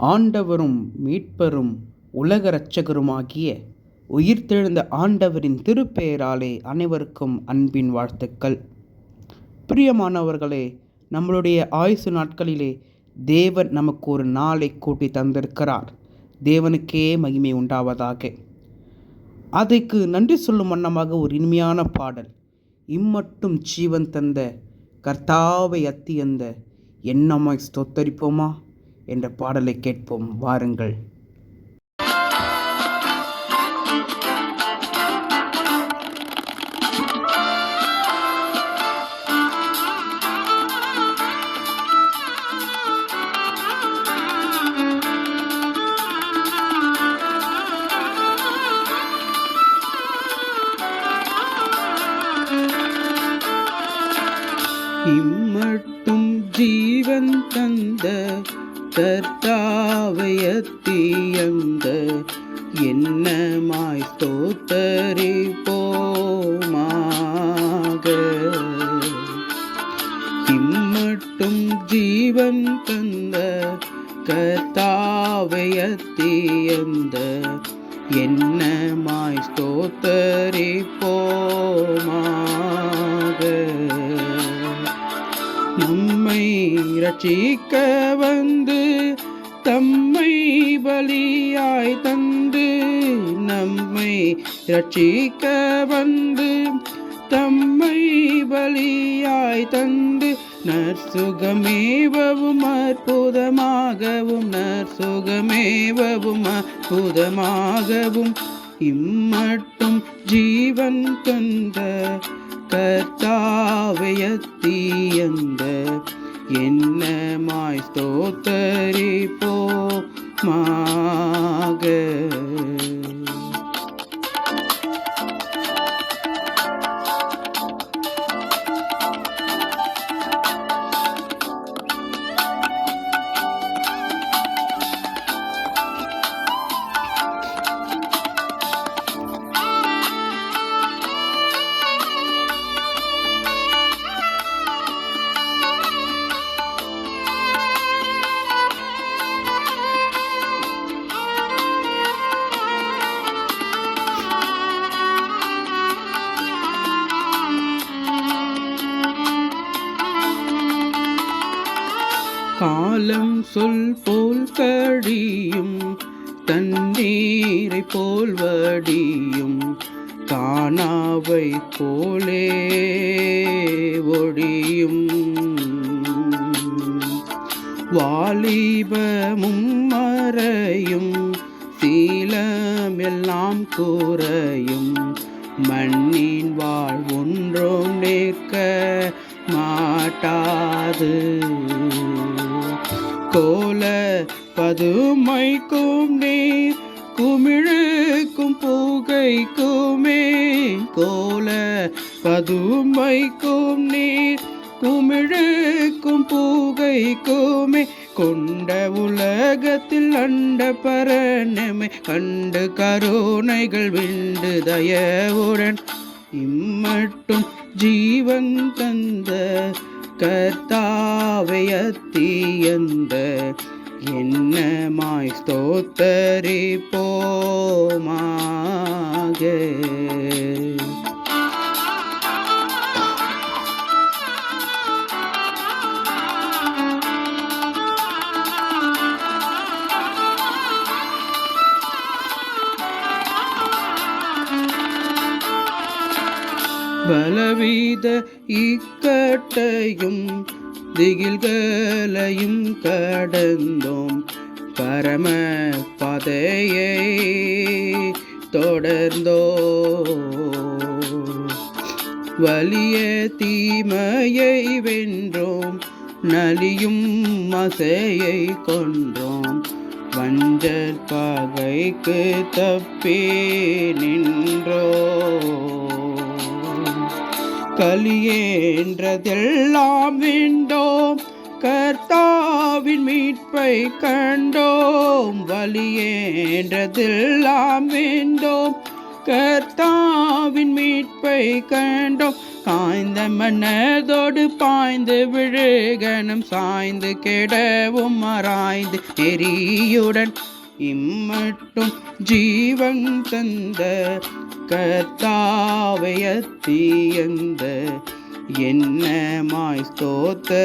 ஆண்டவரும் மீட்பரும் உலக இரட்சகருமாகிய உயிர்த்தெழுந்த ஆண்டவரின் திருப்பெயராலே அனைவருக்கும் அன்பின் வாழ்த்துக்கள். பிரியமானவர்களே, நம்மளுடைய ஆயுசு நாட்களிலே தேவன் நமக்கு ஒரு நாளை கூட்டி தந்திருக்கிறார். தேவனுக்கே மகிமை உண்டாவதாக. அதுக்கு நன்றி சொல்லும் வண்ணமாக ஒரு இனிமையான பாடல், இம்மட்டும் ஜீவன் தந்த கர்த்தாவை அத்தியந்த என்னமாய் ஸ்தோத்தரிப்போமா என்ற பாடலை கேட்போம். வாருங்கள். இம்மட்டும் ஜீவன் தந்த கர்த்தாவை அத்தியந்த என்னமாய் ஸ்தோத்தரிப்போமாக. இம்மட்டும் ஜீவன் தந்த கர்த்தாவை அத்தியந்த என்னமாய் ஸ்தோத்தரிப்போமாக. நம்மை ரட்சிக்க வந்து தம்மை பலியாய் தந்து, நம்மை ரட்சிக்க வந்து தம்மை பலியாய் தந்து, நற்சுகமேவவும் அற்புதமாகவும் நற்சுகமேவவும் அற்புதமாகவும் இம்மட்டும் ஜீவன் தந்த கர்த்தாவை அத்தியந்த என்னமாய் ஸ்தோத்தரிப்போமாக. காலம் சொல் போல் கழியும், தண்ணீரை போல் வடியும், காணாவை போலே ஒழியும். வாலிபமும் மறையும், சீலமெல்லாம் குறையும், மண்ணின் வாழ்வொன்றும் நிற்க மாட்டாது. கோல பதுமைக்கும் நீர் குமிழுக்கும் புகைக்குமே, கோல பதுமைக்கும் நீர் குமிழுக்கும் புகைக்குமே, கொண்ட உலகத்தில் அண்ட பரனமை கண்டு கருணைகள் விண்டு தயவுடன் இம்மட்டும் ஜீவன் தந்த கர்த்தாவை அத்தியந்த என்னமாய் ஸ்தோத்தரிப்போமாக. பலவித இக்கட்டையும் திகில்களையும் கடந்தோம், பரம பாதையை தொடர்ந்தோம். வலிய தீமையை வென்றோம், நலியும் மசையை கொன்றோம், வஞ்சல் பகைக்கு தப்பி நின்றோம். கலியேன்றதெல்லாம் வேண்டோம், கர்த்தாவின் மீட்பை கண்டோம். வலியேன்றதெல்லாம் வேண்டோம், கர்த்தாவின் மீட்பை கண்டோம். காய்ந்த மன்னதோடு பாய்ந்து விழுகணும் சாய்ந்து கெடவும் மறாய்ந்து எரியுடன் இம்மட்டும் ஜீவன் தந்த கர்த்தாவை அத்தியந்த என்னமாய் ஸ்தோத்தரிப்போமாக.